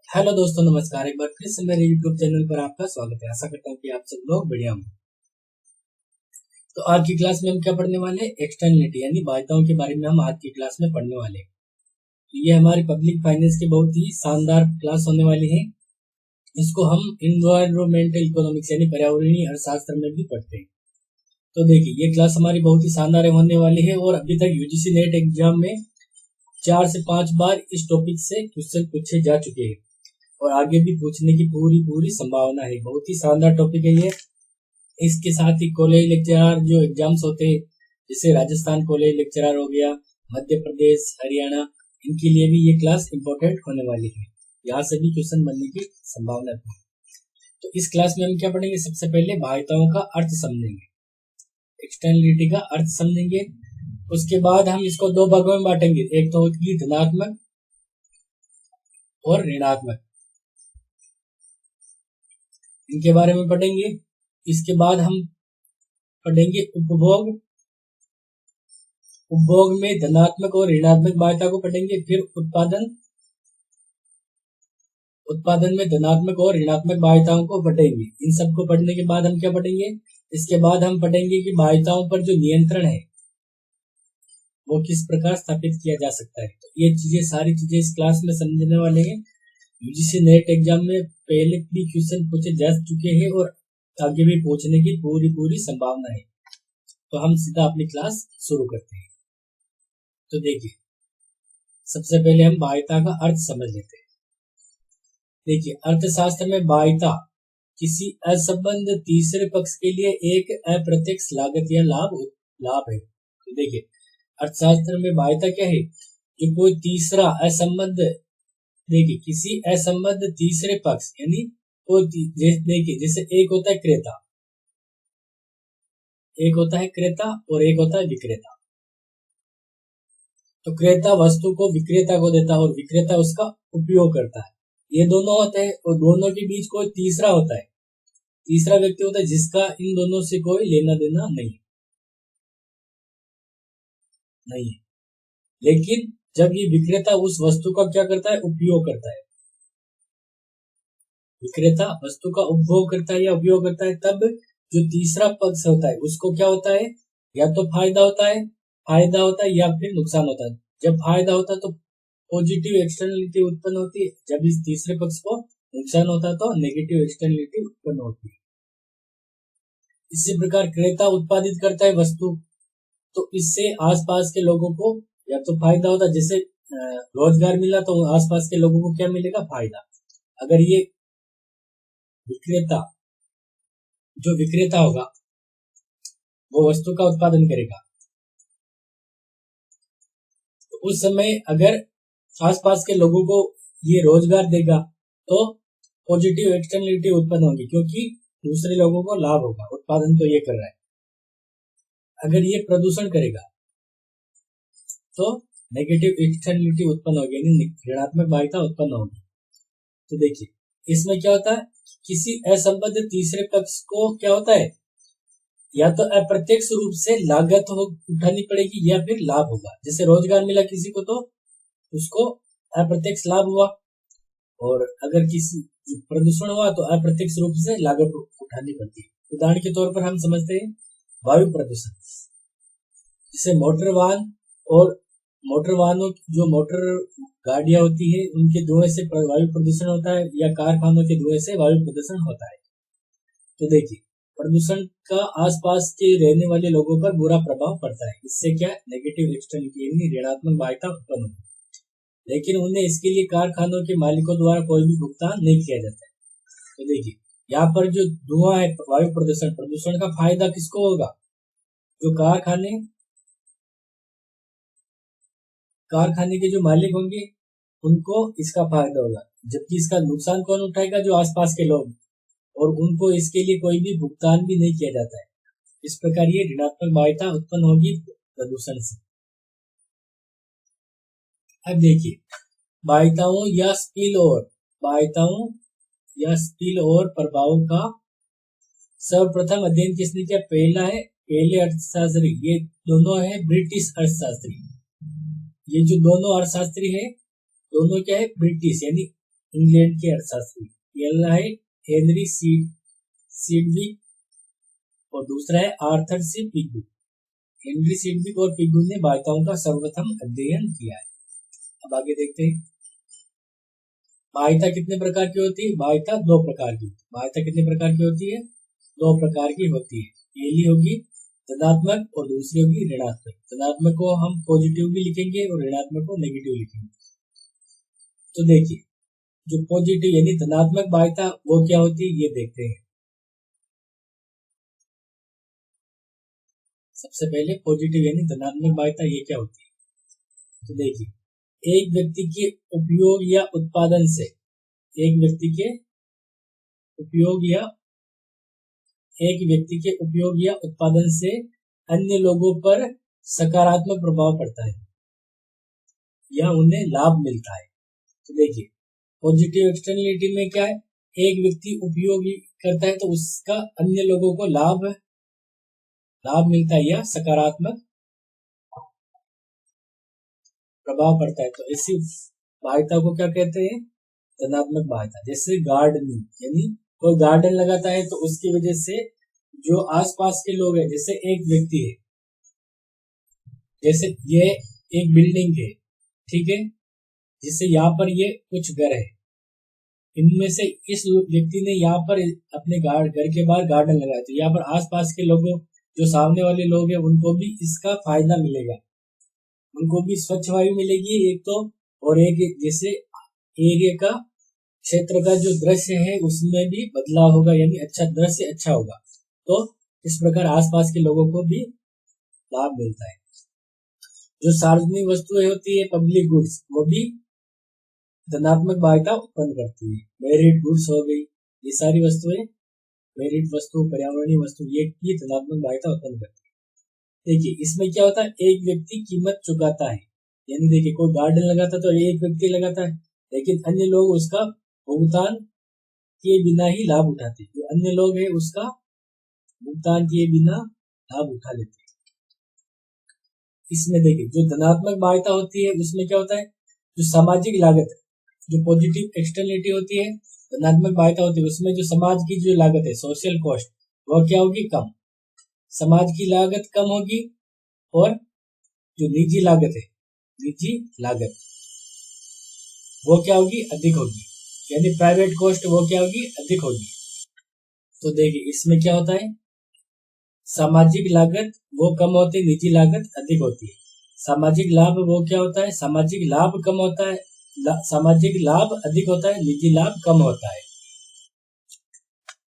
Hello दोस्तों, नमस्कार। एक बार फिर से मेरे यूट्यूब चैनल पर आपका स्वागत है। आशा करता हूँ कि आप सब लोग बढ़िया होंगे। तो आज की क्लास में हम क्या पढ़ने वाले हैं? एक्सटर्नलिटी यानी बाध्यताओं के बारे में हम आज की क्लास में पढ़ने वाले हैं। तो ये हमारी पब्लिक फाइनेंस की बहुत ही शानदार क्लास होने वाली है। इसको हम इन्वायरमेंटल इकोनॉमिक्स यानी पर्यावरणीय अर्थशास्त्र में भी पढ़ते हैं। तो देखिए, ये क्लास हमारी बहुत ही शानदार होने वाली है और अभी तक यूजीसी नेट एग्जाम में 4 से 5 बार इस टॉपिक से क्वेश्चन पूछे जा चुके हैं और आगे भी पूछने की पूरी संभावना है। बहुत ही शानदार टॉपिक है ये। इसके साथ ही कॉलेज लेक्चरर जो एग्जाम्स होते हैं, जैसे राजस्थान कॉलेज लेक्चरर हो गया, मध्य प्रदेश, हरियाणा, इनके लिए भी ये क्लास इंपॉर्टेंट होने वाली है। यहाँ से भी क्वेश्चन बनने की संभावना है। तो इस क्लास में हम क्या पढ़ेंगे? सबसे पहले बाध्यताओं का अर्थ समझेंगे, एक्सटर्नलिटी का अर्थ समझेंगे। उसके बाद हम इसको दो भागों में बांटेंगे, एक तो होगी धनात्मक और ऋणात्मक, इनके बारे में पढ़ेंगे। इसके बाद हम पढ़ेंगे उपभोग। उपभोग में धनात्मक और ऋणात्मक बाध्यता को पढ़ेंगे। फिर उत्पादन। उत्पादन में धनात्मक और ऋणात्मक बाध्यताओं को पढ़ेंगे। इन सबको पढ़ने के बाद हम क्या पढ़ेंगे? इसके बाद हम पढ़ेंगे कि बाध्यताओं पर जो नियंत्रण है वो किस प्रकार स्थापित किया जा सकता है। तो ये चीजें, सारी चीजें इस क्लास में समझने वाले हैं। यूजीसी नेट एग्जाम में पहले भी क्वेश्चन पूछे जा चुके हैं और आगे भी पूछने की पूरी संभावना है। तो हम सीधा अपनी क्लास शुरू करते हैं। तो देखिए, सबसे पहले हम बाध्यता का अर्थ समझ लेते हैं। देखिए, अर्थशास्त्र में बाध्यता किसी असंबद्ध तीसरे पक्ष के लिए एक अप्रत्यक्ष लागत या लाभ है। तो देखिए, अर्थशास्त्र में बाध्यता क्या है? कि कोई तीसरा असंबद्ध, देखिए किसी असंबद्ध तीसरे पक्ष यानी देखिए, जैसे एक होता है क्रेता, एक होता है क्रेता और एक होता है विक्रेता। तो क्रेता वस्तु को विक्रेता को देता है और विक्रेता उसका उपयोग करता है। ये दोनों होते हैं और दोनों के बीच कोई तीसरा होता है, तीसरा व्यक्ति होता है जिसका इन दोनों से कोई लेना देना नहीं है। लेकिन जब ये विक्रेता उस वस्तु का क्या करता है? उपयोग करता है। विक्रेता वस्तु का उपभोग करता है या उपयोग करता है, तब जो तीसरा पक्ष होता है उसको क्या होता है? या तो फायदा होता है या फिर नुकसान होता है। जब फायदा होता है तो पॉजिटिव एक्सटर्नलिटी उत्पन्न होती है, जब इस तीसरे पक्ष को नुकसान होता है तो नेगेटिव एक्सटर्नलिटी उत्पन्न होती है। इसी प्रकार क्रेता उत्पादित करता है वस्तु, तो इससे आसपास के लोगों को या तो फायदा होता है, जैसे रोजगार मिला तो आसपास के लोगों को क्या मिलेगा? फायदा। अगर ये जो विक्रेता होगा वो वस्तु का उत्पादन करेगा, तो उस समय अगर आसपास के लोगों को ये रोजगार देगा तो पॉजिटिव एक्सटर्नलिटी उत्पन्न होगी, क्योंकि दूसरे लोगों को लाभ होगा। उत्पादन तो ये कर रहा है। अगर ये प्रदूषण करेगा तो नेगेटिव एक्सटर्नलिटी उत्पन्न होगी, यानी ऋणात्मक बाध्यता उत्पन्न होगी। तो देखिए, इसमें क्या होता है? किसी असंबद्ध तीसरे पक्ष को क्या होता है? या तो अप्रत्यक्ष रूप से लागत उठानी पड़ेगी या फिर लाभ होगा। जैसे रोजगार मिला किसी को तो उसको अप्रत्यक्ष लाभ हुआ, और अगर किसी प्रदूषण हुआ तो अप्रत्यक्ष रूप से लागत उठानी पड़ती है। उदाहरण के तौर पर हम समझते हैं वायु प्रदूषण। जैसे मोटर वाहनों जो मोटर गाड़ियां होती है उनके धुएं से वायु प्रदूषण होता है, या कारखानों के धुएं से वायु प्रदूषण होता है। तो देखिए, प्रदूषण का आसपास के रहने वाले लोगों पर बुरा प्रभाव पड़ता है। इससे क्या? नेगेटिव एक्सटर्नलिटी यानी ऋणात्मक बाध्यता उत्पन्न होती है। लेकिन उन्हें इसके लिए कारखानों के मालिकों द्वारा कोई भी भुगतान नहीं किया जाता है। तो देखिए, यहाँ पर जो धुआं है, वायु प्रदूषण का फायदा किसको होगा? जो कारखाने के जो मालिक होंगे उनको इसका फायदा होगा, जबकि इसका नुकसान कौन उठाएगा? जो आसपास के लोग, और उनको इसके लिए कोई भी भुगतान भी नहीं किया जाता है। इस प्रकार ये ऋणात्मक बाध्यता उत्पन्न होगी प्रदूषण से। अब देखिए, बाध्यताओं या स्पिल ओवर प्रभावों का सर्वप्रथम अध्ययन किसने किया? पहले अर्थशास्त्री, ये दोनों है ब्रिटिश अर्थशास्त्री। ये जो दोनों अर्थशास्त्री है, दोनों क्या है? ब्रिटिश, यानी इंग्लैंड के अर्थशास्त्री। पहला है हेनरी सिडविक और दूसरा है Arthur C Pigou. Henry Sidgwick और पिगू ने बाध्यताओं का सर्वप्रथम अध्ययन किया है। अब आगे देखते हैं, बाध्यता कितने प्रकार की होती है? बाध्यता दो प्रकार की। बाध्यता कितने प्रकार की होती है? दो प्रकार की होती है। पहली होगी धनात्मक और दूसरी होगी ऋणात्मक। धनात्मक को हम पॉजिटिव भी लिखेंगे और ऋणात्मक को नेगेटिव लिखेंगे। तो देखिए, जो पॉजिटिव यानी धनात्मक बाध्यता वो क्या होती है, ये देखते हैं। सबसे पहले पॉजिटिव यानी धनात्मक बाध्यता ये क्या होती है? तो देखिए, एक व्यक्ति के उपयोग या उत्पादन से, एक व्यक्ति के उपयोग या उत्पादन से अन्य लोगों पर सकारात्मक प्रभाव पड़ता है या उन्हें लाभ मिलता है। तो देखिए, पॉजिटिव एक्सटर्नलिटी में क्या है? एक व्यक्ति उपयोग करता है तो उसका अन्य लोगों को लाभ मिलता है या सकारात्मक प्रभाव पड़ता है। तो इसी बाध्यता को क्या कहते हैं? धनात्मक बाध्यता। जैसे गार्डनिंग, यानी कोई गार्डन लगाता है तो उसकी वजह से जो आसपास के लोग हैं, जैसे एक व्यक्ति है, जैसे ये एक बिल्डिंग है, ठीक है, जिससे यहाँ पर ये कुछ घर है, इनमें से इस व्यक्ति ने यहाँ पर अपने घर के बाहर गार्डन लगाया, तो यहाँ पर आसपास के लोगों, जो सामने वाले लोग हैं, उनको भी इसका फायदा मिलेगा, उनको भी स्वच्छ वायु मिलेगी एक तो, और एक जैसे एरिया का, क्षेत्र का जो दृश्य है उसमें भी बदलाव होगा, यानी अच्छा दृश्य अच्छा होगा। तो इस प्रकार आसपास के लोगों को भी लाभ मिलता है। जो सार्वजनिक वस्तुएं होती है, पब्लिक गुड्स, वो भी धनात्मक बाध्यता उत्पन्न करती है। मेरिट गुड्स हो गई, ये सारी वस्तुएं, मेरिट वस्तु, पर्यावरणीय वस्तु, ये भी धनात्मक बाध्यता उत्पन्न करती है। देखिए, इसमें क्या होता है? एक व्यक्ति कीमत चुकाता है, यानी देखिए, कोई गार्डन लगाता तो एक व्यक्ति लगाता है, लेकिन अन्य लोग उसका भुगतान किए बिना ही लाभ उठाते हैं। जो अन्य लोग हैं उसका भुगतान किए बिना लाभ उठा लेते हैं। इसमें देखिए, जो धनात्मक बाध्यता होती है उसमें क्या होता है? जो सामाजिक लागत, जो पॉजिटिव एक्सटर्नलिटी होती है, धनात्मक बाध्यता होती है, उसमें जो समाज की जो लागत है, सोशल कॉस्ट, वह क्या होगी? कम। समाज की लागत कम होगी, और जो निजी लागत है, निजी लागत, वो क्या होगी? अधिक होगी, यानी प्राइवेट कॉस्ट वो क्या होगी? अधिक होगी। तो देखिए, इसमें क्या होता है? सामाजिक लागत वो कम होती है, निजी लागत अधिक होती है। सामाजिक लाभ वो क्या होता है? सामाजिक लाभ कम होता है, सामाजिक लाभ अधिक होता है, निजी लाभ कम होता है।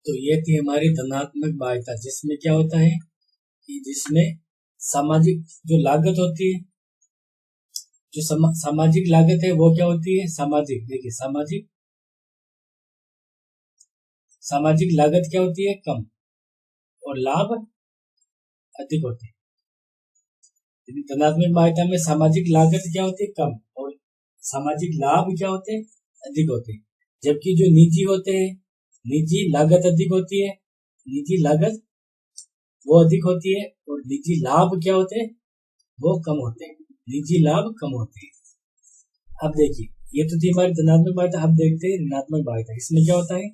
तो ये थी हमारी धनात्मक बाध्यता, जिसमें क्या होता है कि जिसमें सामाजिक जो लागत होती है, जो सामाजिक लागत है वो क्या होती है? सामाजिक, देखिए, सामाजिक लागत क्या होती है? कम, और लाभ अधिक होते हैं। धनात्मक बाध्यता में सामाजिक लागत क्या होती है? कम, और सामाजिक लाभ क्या होते हैं? अधिक होते हैं। जबकि जो निजी होते हैं, निजी लागत अधिक होती है, निजी लागत वो अधिक होती है, और निजी लाभ क्या होते हैं? वो कम होते हैं, निजी लाभ कम होते हैं। अब देखिए, ये तो थी हमारी धनात्मक बाध्यता। अब देखते हैं ऋणात्मक बाध्यता। इसमें क्या होता है?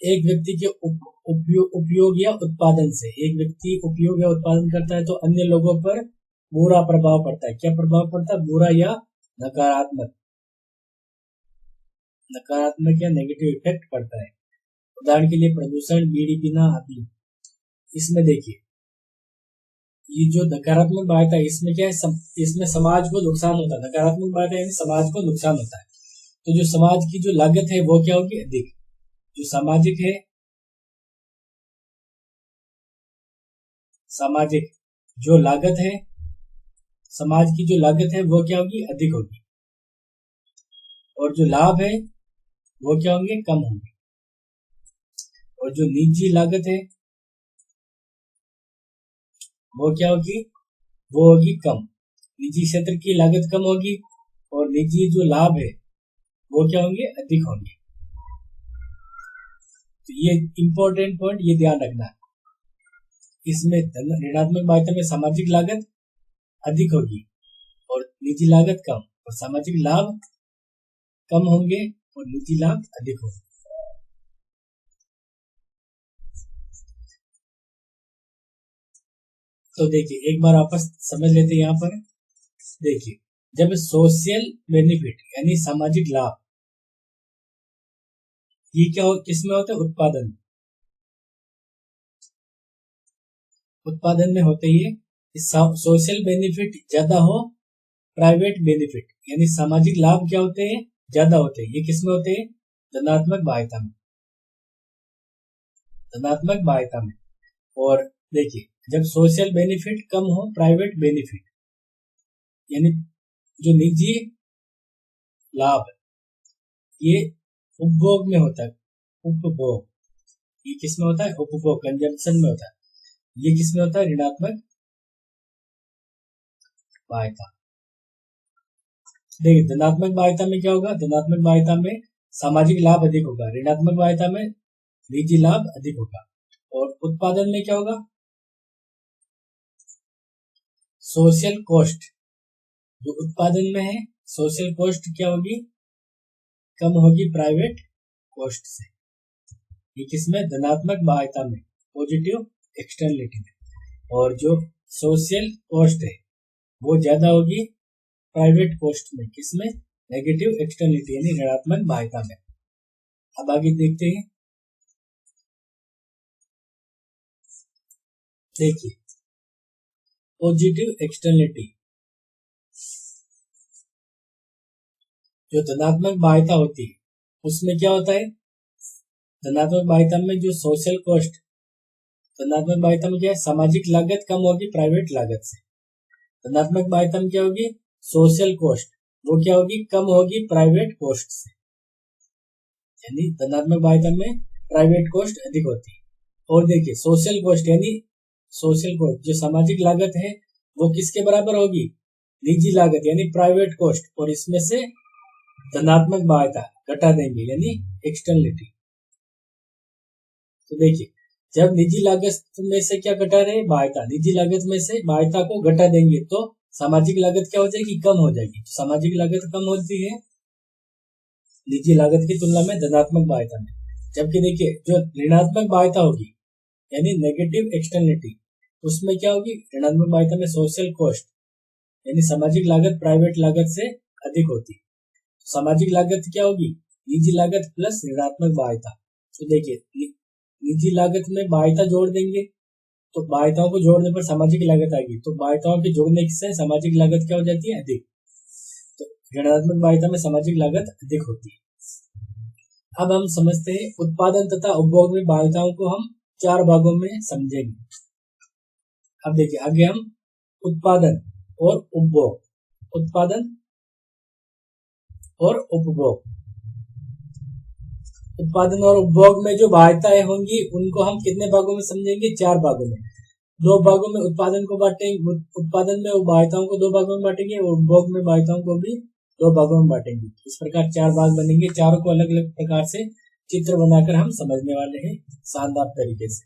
एक व्यक्ति के उपयोग या उत्पादन से, एक व्यक्ति उपयोग या उत्पादन करता है तो अन्य लोगों पर बुरा प्रभाव पड़ता है। क्या प्रभाव पड़ता है? बुरा या नकारात्मक, या नेगेटिव इफेक्ट पड़ता है। उदाहरण के लिए प्रदूषण, बीड़ी पीना आदि। इसमें देखिए, ये जो नकारात्मक बाध्यता है, इसमें क्या है? इसमें समाज को नुकसान होता है। नकारात्मक बाध्यता यानी समाज को नुकसान होता है। तो जो समाज की जो लागत है वो क्या होगी? अधिक। जो सामाजिक है, सामाजिक जो लागत है, समाज की जो लागत है वो क्या होगी? अधिक होगी, और जो लाभ है वो क्या होंगे? कम होंगे। और जो निजी लागत है वो क्या होगी? वो होगी कम। निजी क्षेत्र की लागत कम होगी, और निजी जो लाभ है वो क्या होंगे? अधिक होंगे। तो ये इंपॉर्टेंट पॉइंट, ये ध्यान रखना। इसमें ऋणात्मक बाध्यता में सामाजिक लागत अधिक होगी और निजी लागत कम, और सामाजिक लाभ कम होंगे और निजी लाभ अधिक होंगे। तो देखिए एक बार वापस समझ लेते हैं। यहाँ पर देखिए, जब सोशल बेनिफिट यानी सामाजिक लाभ, ये क्या किसमें होता है? उत्पादन। उत्पादन में होते ही सोशल बेनिफिट ज्यादा हो, प्राइवेट बेनिफिट यानी सामाजिक लाभ क्या होते हैं? ज्यादा होते हैं। ये किसमें होते हैं? धनात्मक बाह्यता में। धनात्मक बाह्यता में। और देखिए, जब सोशल बेनिफिट कम हो, प्राइवेट बेनिफिट यानी जो निजी लाभ, ये उपभोग में होता है। उपभोग, ये किसमें होता है? उपभोग, कंजम्पशन में होता है। ये किसमें होता है? ऋणात्मक बाह्यता। देखिए धनात्मक बाह्यता में क्या होगा? धनात्मक बाह्यता में सामाजिक लाभ अधिक होगा, ऋणात्मक बाह्यता में निजी लाभ अधिक होगा। और उत्पादन में क्या होगा? सोशल कॉस्ट, जो उत्पादन में है सोशल कॉस्ट क्या होगी? कम होगी प्राइवेट कॉस्ट से। ये किसमें? धनात्मक बाह्यता में, पॉजिटिव एक्सटर्नलिटी में। और जो सोशल कॉस्ट है वो ज्यादा होगी प्राइवेट कॉस्ट में, किसमें? नेगेटिव एक्सटर्नलिटी यानी ऋणात्मक बाह्यता में। अब आगे देखते हैं। देखिए पॉजिटिव एक्सटर्नलिटी, जो धनात्मक बाह्यता होती है उसमें क्या होता है? धनात्मक बाह्यता में जो सोशल कॉस्ट, धनात्मक बाह्यता में क्या है? सामाजिक लागत कम होगी प्राइवेट लागत से। धनात्मक बाह्यता में क्या होगी? सोशल कॉस्ट, वो क्या होगी? कम होगी प्राइवेट कॉस्ट से। यानी धनात्मक बाह्यता में प्राइवेट कॉस्ट अधिक होती है। और देखिए सोशल कॉस्ट यानी सोशल कॉस्ट, जो सामाजिक लागत है वो किसके बराबर होगी? निजी लागत यानी प्राइवेट कॉस्ट, और इसमें से धनात्मक बाह्यता घटा देंगे यानी एक्सटर्नलिटी। तो देखिए जब निजी लागत में से क्या घटा रहे? बाह्यता। निजी लागत में से बाह्यता को घटा देंगे तो सामाजिक लागत क्या हो जाएगी? कम हो जाएगी। सामाजिक लागत कम होती है निजी लागत की तुलना में धनात्मक बाह्यता में। जबकि देखिए जो ऋणात्मक बाह्यता होगी यानी नेगेटिव एक्सटर्नलिटी, उसमें क्या होगी? ऋणात्मक बाह्यता में सोशल कॉस्ट यानी सामाजिक लागत प्राइवेट लागत से अधिक होती है। सामाजिक लागत क्या होगी? निजी लागत प्लस ऋणात्मक बाह्यता। तो देखिए निजी लागत में बाह्यता जोड़ देंगे तो बाह्यताओं को जोड़ने पर सामाजिक लागत आएगी, तो बाह्यताओं के जोड़ने से सामाजिक लागत क्या हो जाती है? अधिक। तो ऋणात्मक बाह्यता में सामाजिक लागत अधिक होती है। अब हम समझते हैं उत्पादन तथा उपभोग में बाह्यताओं को हम 4 भागों में समझेंगे। अब देखिए आगे हम उत्पादन और उपभोग, उत्पादन और उपभोग, उत्पादन और उपभोग में जो बाह्यताएं होंगी उनको हम कितने भागों में समझेंगे? 4 भागों में। 2 भागों में उत्पादन को बांटेंगे, उत्पादन में बाह्यताओं को 2 भागों में बांटेंगे और उपभोग में बाह्यताओं को भी 2 भागों में बांटेंगे। इस प्रकार 4 भाग बनेंगे। चारों को अलग अलग प्रकार से चित्र बनाकर हम समझने वाले हैं शानदार तरीके से।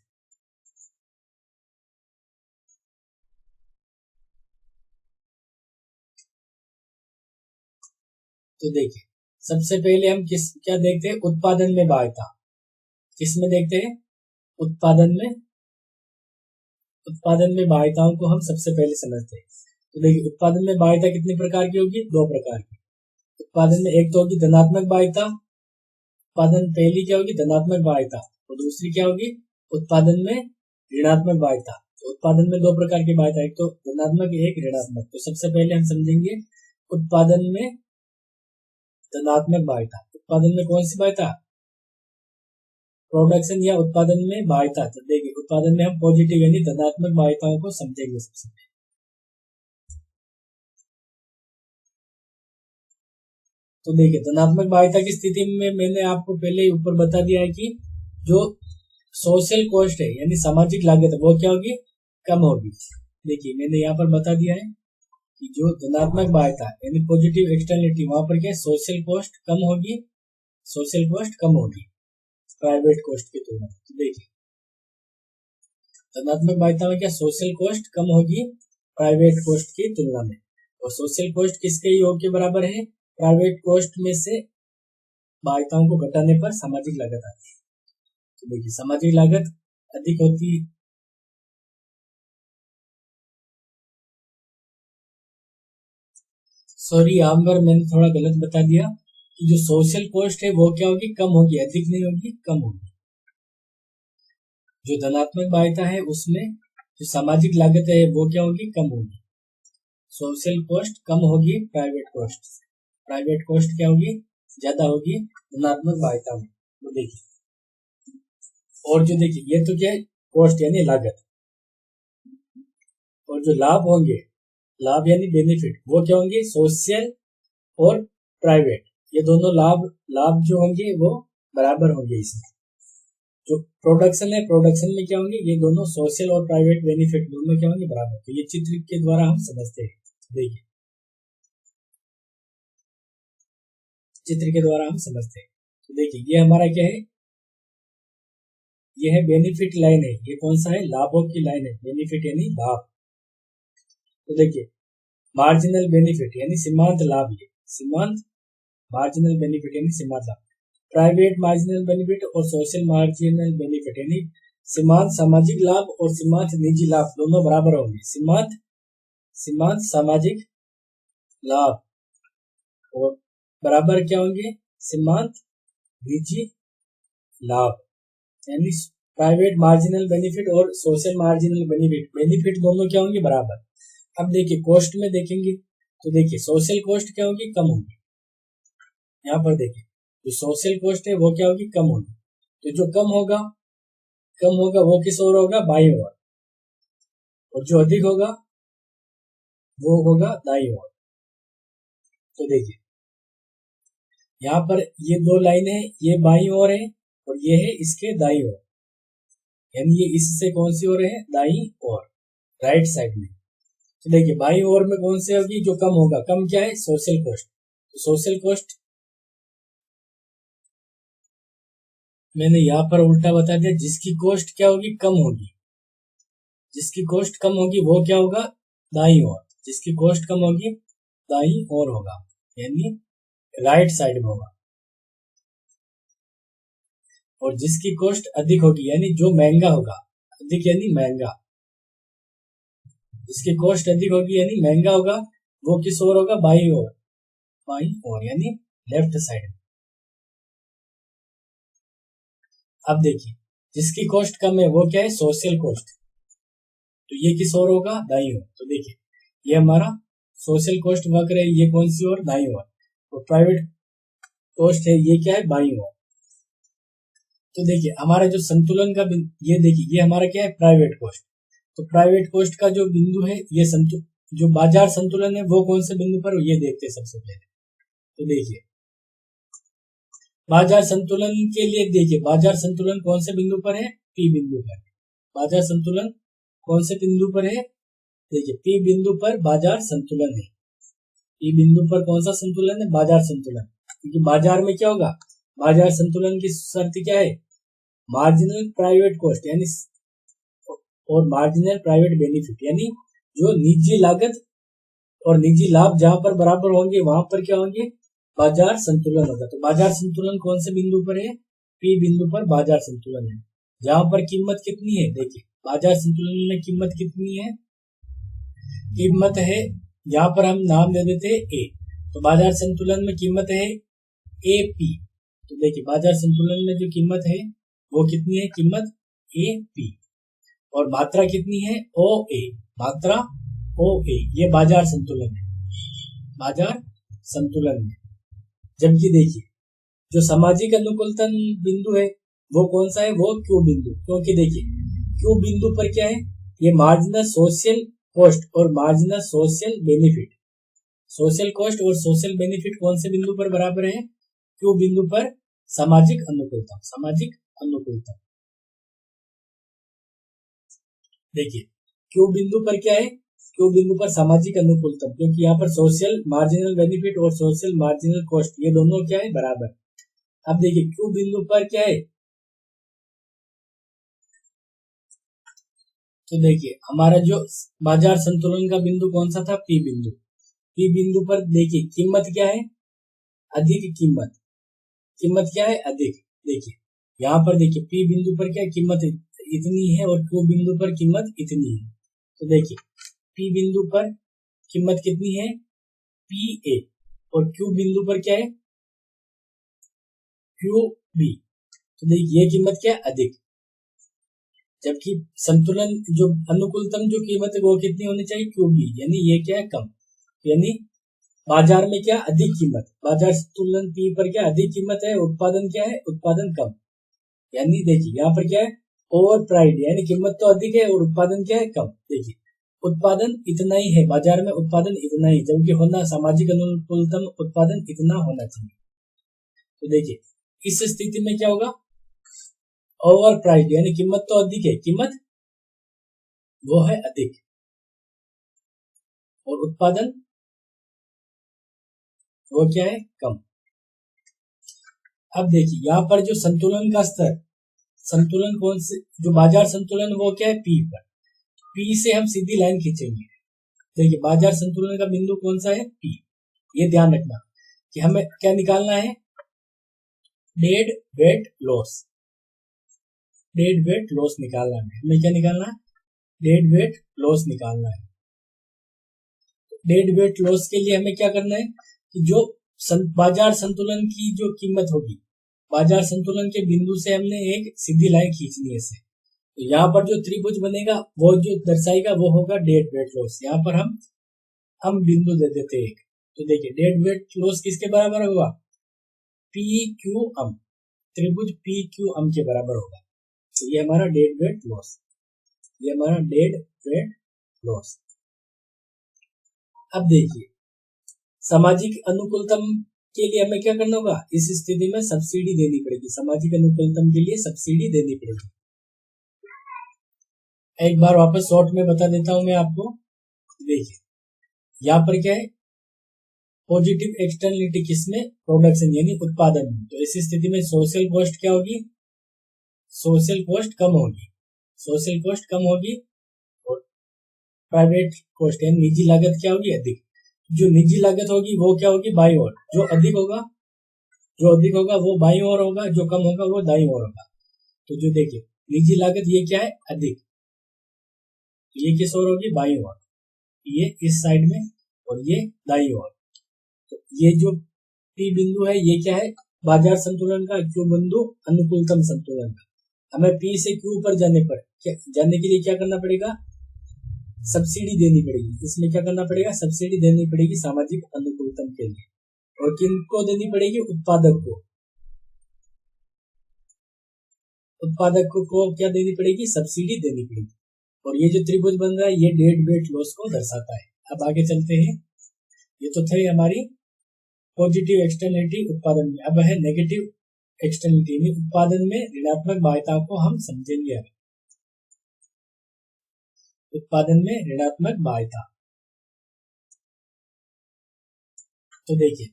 तो देखिए सबसे पहले हम क्या देखते हैं? उत्पादन में बाह्यता। किसमें देखते हैं? उत्पादन में। उत्पादन में बाह्यताओं को हम सबसे पहले समझते हैं। तो देखिए उत्पादन में बाह्यता कितनी प्रकार की होगी? 2 प्रकार की। उत्पादन में एक तो होगी धनात्मक बाह्यता, उत्पादन पहली क्या होगी? धनात्मक बाह्यता, और दूसरी क्या होगी? उत्पादन में ऋणात्मक बाह्यता। तो उत्पादन में 2 प्रकार की बाह्यता, एक तो धनात्मक एक ऋणात्मक। तो सबसे पहले हम समझेंगे उत्पादन में धनात्मक बाह्यता। उत्पादन में कौन सी बाह्यता? प्रोडक्शन या उत्पादन में बाह्यता। तो देखिए उत्पादन में हम पॉजिटिव यानी धनात्मक बाह्यताओं को समझेंगे सबसे पहले। तो देखिए धनात्मक बाह्यता की स्थिति में मैंने आपको पहले ही ऊपर बता दिया है कि जो सोशल कॉस्ट है यानी सामाजिक लागत है वो क्या होगी? कम होगी। देखिए मैंने यहाँ पर बता दिया है कि जो धनात्मक बाह्यता यानी पॉजिटिव एक्सटर्नलिटी, वहां पर क्या सोशल कॉस्ट कम होगी, सोशल कॉस्ट कम होगी प्राइवेट कॉस्ट की तुलना में। तो देखिए धनात्मक बाह्यता में क्या सोशल कॉस्ट कम होगी प्राइवेट कॉस्ट की तुलना में। और सोशल कॉस्ट किसके योग के बराबर है? प्राइवेट कॉस्ट में से बाध्यताओं को घटाने पर सामाजिक लागत आती है। तो देखिए सामाजिक लागत अधिक होती है, सॉरी यहाँ पर मैंने थोड़ा गलत बता दिया कि जो सोशल कॉस्ट है वो क्या होगी, कम होगी, अधिक नहीं होगी, कम होगी। जो धनात्मक बाध्यता है उसमें जो सामाजिक लागत है वो क्या होगी, कम होगी। सोशल कॉस्ट कम होगी प्राइवेट कॉस्ट से, प्राइवेट कॉस्ट क्या होगी, ज्यादा होगी धनात्मक बाध्यता में। तो देखिए और जो देखिए ये तो क्या है, कॉस्ट यानी लागत, और जो लाभ होंगे, लाभ यानी बेनिफिट, वो क्या होंगे, सोशल और प्राइवेट, ये दोनों लाभ जो होंगे वो बराबर होंगे। इसमें जो प्रोडक्शन है, प्रोडक्शन में क्या होंगे, ये दोनों सोशल और प्राइवेट बेनिफिट दोनों क्या होंगे, बराबर। तो ये चित्र के द्वारा हम समझते हैं। देखिए चित्र के द्वारा हम समझते हैं। तो देखिए ये हमारा क्या है, ये है बेनिफिट लाइन है, ये कौन सा है, लाभों की लाइन है, बेनिफिट यानी लाभ। तो देखिए मार्जिनल बेनिफिट यानी सीमांत लाभ, ये सीमांत, मार्जिनल बेनिफिट यानी सीमांत लाभ, प्राइवेट मार्जिनल बेनिफिट और सोशल मार्जिनल बेनिफिट यानी सीमांत सामाजिक लाभ और सीमांत निजी लाभ दोनों बराबर होंगे। सीमांत सामाजिक लाभ और बराबर क्या होंगे, सीमांत निजी लाभ, यानी प्राइवेट मार्जिनल बेनिफिट और सोशल मार्जिनल बेनिफिट दोनों क्या होंगे, बराबर। अब देखिए कॉस्ट में देखेंगे तो देखिए सोशल कॉस्ट क्या होगी, कम होगी। यहाँ पर देखिए जो सोशल कॉस्ट है वो क्या होगी, कम होगी। तो जो कम होगा वो किस ओर होगा, बाईं ओर, और जो अधिक होगा वो होगा दाईं ओर। तो देखिए यहाँ पर ये दो लाइनें है, ये बाईं ओर है और ये है इसके दाईं ओर, यानी ये इससे कौन सी ओर है, दाईं ओर, राइट साइड में। तो देखिए बाईं ओर में कौन सी होगी, जो कम होगा, कम क्या है, सोशल कॉस्ट। तो सोशल कॉस्ट मैंने यहाँ पर उल्टा बता दिया, जिसकी कॉस्ट क्या होगी, कम होगी, जिसकी कॉस्ट कम होगी वो क्या होगा, दाईं ओर, जिसकी कॉस्ट कम होगी दाईं ओर होगा, यानी राइट साइड में होगा। और जिसकी कॉस्ट अधिक होगी यानी जो महंगा होगा, अधिक यानी महंगा, जिसकी कॉस्ट अधिक होगी यानी महंगा होगा, वो किस ओर होगा, बाईं ओर यानी लेफ्ट साइड में। अब देखिए जिसकी कॉस्ट कम है वो क्या है, सोशल कॉस्ट, तो ये किस ओर होगा, दाईं ओर। तो देखिए ये हमारा सोशल कॉस्ट वक्र है, ये कौन सी ओर, दाईं ओर, और प्राइवेट कॉस्ट है ये क्या है, बाईं ओर। तो देखिए हमारा जो संतुलन का ये देखिए ये हमारा क्या है, प्राइवेट कॉस्ट। तो प्राइवेट कॉस्ट का जो बिंदु है, ये जो बाजार संतुलन है वो कौन से बिंदु पर, ये देखते हैं सबसे पहले। तो देखिए बाजार संतुलन के लिए देखिए बाजार संतुलन कौन से बिंदु पर है, पी बिंदु पर। बाजार संतुलन कौन से बिंदु पर है, देखिए पी बिंदु पर बाजार संतुलन है। पी बिंदु पर कौन सा संतुलन है, बाजार संतुलन। क्योंकि बाजार में क्या होगा, बाजार संतुलन की शर्त क्या है, मार्जिनल प्राइवेट कॉस्ट यानी और मार्जिनल प्राइवेट बेनिफिट, यानी जो निजी लागत और निजी लाभ जहां पर बराबर होंगे वहां पर क्या होंगे, बाजार संतुलन होगा। तो बाजार संतुलन कौन से बिंदु पर है, पी बिंदु पर बाजार संतुलन है, जहां पर कीमत कितनी है, देखिए बाजार संतुलन में कीमत कितनी है, कीमत है, यहाँ पर हम नाम दे देते हैं ए। तो बाजार संतुलन में कीमत है ए पी। तो देखिए बाजार संतुलन में जो कीमत है वो कितनी है, कीमत ए पी, और मात्रा कितनी है, ओ ए, मात्रा ओ ए, ये बाजार संतुलन है, बाजार संतुलन में। जबकि देखिए जो सामाजिक अनुकूलतम बिंदु है वो कौन सा है, वो क्यू बिंदु। क्योंकि देखिए क्यू बिंदु पर क्या है, ये मार्जिनल सोशल कॉस्ट और marginal social benefit, social cost और सोशल बेनिफिट कौन से बिंदु पर बराबर है, क्यू बिंदु पर सामाजिक अनुकूलतम, सामाजिक अनुकूलतम। देखिए क्यू बिंदु पर क्या है, क्यू बिंदु पर सामाजिक अनुकूलतम, क्योंकि यहाँ पर सोशल मार्जिनल बेनिफिट और सोशल मार्जिनल कॉस्ट ये दोनों क्या है, बराबर। अब देखिए क्यू बिंदु पर क्या है, तो देखिए हमारा जो बाजार संतुलन का बिंदु कौन सा था, पी बिंदु। पी बिंदु पर देखिए कीमत क्या है, अधिक कीमत, कीमत क्या है, अधिक। देखिए यहाँ पर देखिए पी बिंदु पर क्या कीमत इतनी है और क्यू बिंदु पर कीमत इतनी है। तो देखिए पी बिंदु पर कीमत कितनी है, पी ए, और क्यू बिंदु पर क्या है, क्यू बी। तो देखिए ये कीमत क्या है, अधिक। जबकि संतुलन जो अनुकूलतम जो कीमत है वो कितनी होनी चाहिए, क्यू बी, यानी ये क्या है, कम। यानी बाजार में क्या अधिक कीमत, बाजार संतुलन पी पर क्या अधिक कीमत है, उत्पादन क्या है, उत्पादन कम। यानी देखिए यहाँ पर क्या है, ओवर प्राइस, यानी कीमत तो अधिक है और उत्पादन क्या है, कम। देखिए उत्पादन इतना ही है, बाजार में उत्पादन इतना ही, जबकि होना सामाजिक अनुकूलतम उत्पादन इतना होना चाहिए। तो देखिए इस स्थिति में क्या होगा, ओवर प्राइस, यानी कीमत तो अधिक है, कीमत वो है अधिक, और उत्पादन वो क्या है, कम। अब देखिए यहाँ पर जो संतुलन का स्तर, संतुलन कौन से, जो बाजार संतुलन वो क्या है, पी पर। पी से हम सीधी लाइन खींचेंगे। देखिए बाजार संतुलन का बिंदु कौन सा है, पी। ये ध्यान रखना कि हमें क्या निकालना है, dead weight loss. Dead weight loss निकालना है हमें, क्या निकालना है, डेड वेट लॉस निकालना है। डेड वेट लॉस के लिए हमें क्या करना है कि जो बाजार संतुलन की जो कीमत होगी, बाजार संतुलन के बिंदु से हमने एक सीधी लाइन खींचनी है इसे। तो यहाँ पर जो त्रिभुज बनेगा वो जो दर्शाएगा वो होगा डेड वेट लॉस। यहाँ पर हम बिंदु दे देते हैं एक। तो देखिए डेड वेट लॉस किसके बराबर होगा, पी क्यू एम, त्रिभुज पी क्यू एम के बराबर होगा। तो ये हमारा डेड वेट लॉस, ये हमारा डेड वेट लॉस। अब देखिए सामाजिक अनुकूलतम के लिए हमें क्या करना होगा, इस स्थिति में सब्सिडी देनी पड़ेगी, सामाजिक अनुकूलतम के लिए सब्सिडी देनी पड़ेगी। एक बार वापस शॉर्ट में बता देता हूं मैं आपको। देखिए यहाँ पर क्या है, पॉजिटिव एक्सटर्नलिटी किसमें, प्रोडक्शन यानी उत्पादन में। तो इस स्थिति में सोशल कॉस्ट क्या होगी, सोशल कॉस्ट कम होगी, सोशल कॉस्ट कम होगी, और प्राइवेट कॉस्ट यानी निजी लागत क्या होगी, अधिक। जो निजी लागत होगी वो क्या होगी, बाईं ओर। जो अधिक होगा, जो अधिक होगा वो बाईं ओर होगा, जो कम होगा वो दाईं ओर होगा। तो जो देखिए निजी लागत ये क्या है, अधिक, ये किस ओर होगी, बाईं ओर, ये इस साइड में, और ये दाईं ओर। तो ये जो पी बिंदु है ये क्या है, बाजार संतुलन का, क्यू बिंदु अनुकूलतम संतुलन का। हमें पी से क्यू पर जाने के लिए क्या करना पड़ेगा, सब्सिडी देनी पड़ेगी। इसमें क्या करना पड़ेगा, सब्सिडी देनी पड़ेगी सामाजिक अनुकूलतम के लिए। और किनको देनी पड़ेगी, उत्पादक को। उत्पादक को क्या देनी पड़ेगी, सब्सिडी देनी पड़ेगी। और ये जो त्रिभुज बन रहा है ये डेड वेट लॉस को दर्शाता है। अब आगे चलते हैं। ये तो थे हमारी पॉजिटिव एक्सटर्नलिटी उत्पादन में। अब है नेगेटिव एक्सटर्नलिटी, उत्पादन में ऋणात्मक बाध्यता को हम समझेंगे। अब उत्पादन में ऋणात्मक बाध्यता, तो देखिए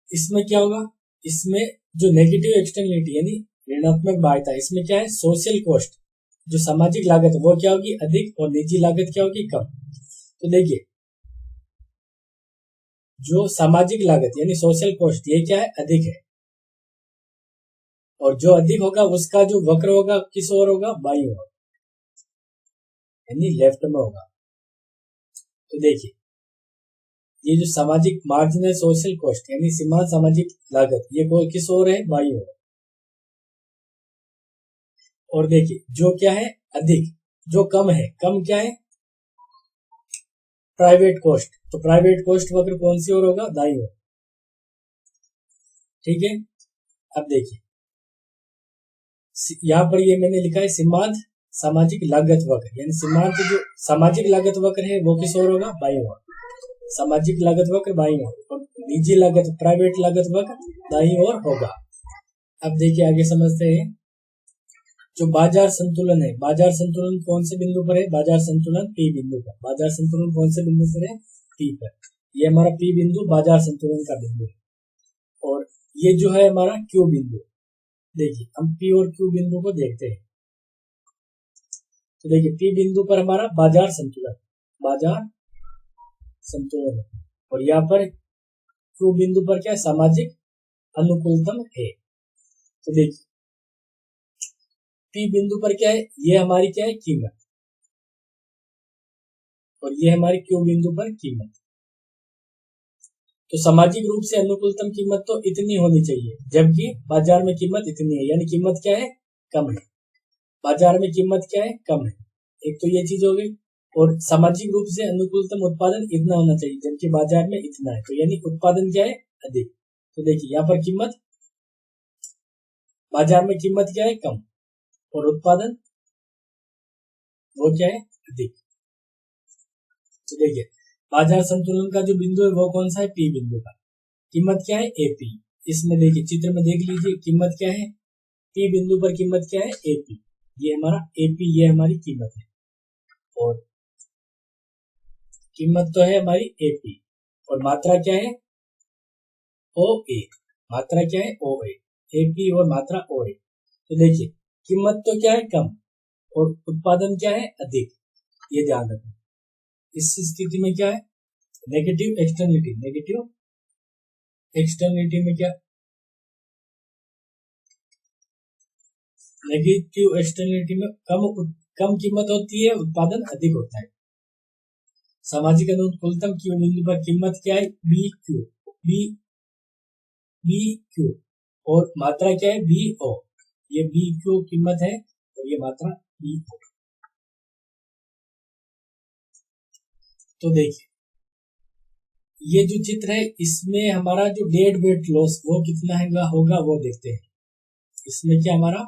इसमें क्या होगा, इसमें जो नेगेटिव एक्सटर्नलिटी यानी ऋणात्मक बाध्यता, इसमें क्या है, सोशल कॉस्ट, जो सामाजिक लागत वो क्या होगी, अधिक, और निजी लागत क्या होगी, कम। तो देखिए जो सामाजिक लागत यानी सोशल कॉस्ट ये क्या है, अधिक है, और जो अधिक होगा उसका जो वक्र होगा किस ओर होगा, बाईं ओर, यानी लेफ्ट में होगा। तो देखिए ये जो सामाजिक मार्जिनल सोशल कॉस्ट यानी सीमांत सामाजिक लागत ये किस ओर है, बाईं ओर। और देखिए जो क्या है, अधिक, जो कम है, कम क्या है, प्राइवेट कॉस्ट। तो प्राइवेट कॉस्ट वक्र कौन सी ओर होगा, दाईं ओर। ठीक है। अब देखिए यहाँ पर ये मैंने लिखा है सीमांत सामाजिक लागत वक्र, यानी सीमांत जो सामाजिक लागत वक्र है वो किस ओर होगा, बाईं ओर। सामाजिक लागत वक्र बाईं ओर, और निजी लागत प्राइवेट लागत वक्र दाईं ओर होगा। अब देखिए आगे समझते हैं। जो बाजार संतुलन है, बाजार संतुलन कौन से बिंदु पर है, बाजार संतुलन पी बिंदु पर। बाजार संतुलन कौन से बिंदु पर है, पी पर। ये हमारा पी बिंदु बाजार संतुलन का बिंदु है। और ये जो है हमारा क्यू बिंदु। देखिए हम पी और क्यू बिंदु को देखते हैं। तो देखिए पी बिंदु पर हमारा बाजार संतुलन, बाजार संतुलन है, और यहाँ पर क्यू बिंदु पर क्या है, सामाजिक अनुकूलतम है। तो देखिए पी बिंदु पर क्या है, ये हमारी क्या है कीमत, और ये हमारी क्यू बिंदु पर कीमत। तो सामाजिक रूप से अनुकूलतम कीमत तो इतनी होनी चाहिए, जबकि बाजार में कीमत इतनी है, यानी कीमत क्या है कम है, बाजार में कीमत क्या है कम है। एक तो ये चीज हो गई। और सामाजिक रूप से अनुकूलतम उत्पादन इतना होना चाहिए, जबकि बाजार में इतना है, तो यानी उत्पादन क्या है अधिक। तो देखिए यहाँ पर कीमत, बाजार में कीमत क्या है कम और उत्पादन वो क्या है अधिक। तो देखिए बाजार संतुलन का जो बिंदु है वो कौन सा है, पी बिंदु का। कीमत क्या है एपी। इसमें देखिए चित्र में देख लीजिए कीमत क्या है, पी बिंदु पर कीमत क्या है एपी, ये हमारा एपी, ये हमारी कीमत है। और कीमत तो है हमारी एपी, और मात्रा क्या है ओ ए, मात्रा क्या है ओ ए, एपी और मात्रा ओ ए। तो देखिए कीमत तो क्या है कम और उत्पादन क्या है अधिक, ये ध्यान रखें। इस स्थिति में क्या है नेगेटिव एक्सटर्निटी, नेगेटिव एक्सटर्निटी में क्या, नेगेटिव एक्सटर्निटी में कम कीमत होती है, उत्पादन अधिक होता है। सामाजिक अनुकूलतम क्यू बिंदु पर कीमत क्या है B Q, B B Q, और मात्रा क्या है बी ओ, ये बी क्यू कीमत है और ये मात्रा बी ओ। तो देखिए ये जो चित्र है इसमें हमारा जो डेड वेट लॉस वो कितना होगा वो देखते हैं। इसमें क्या हमारा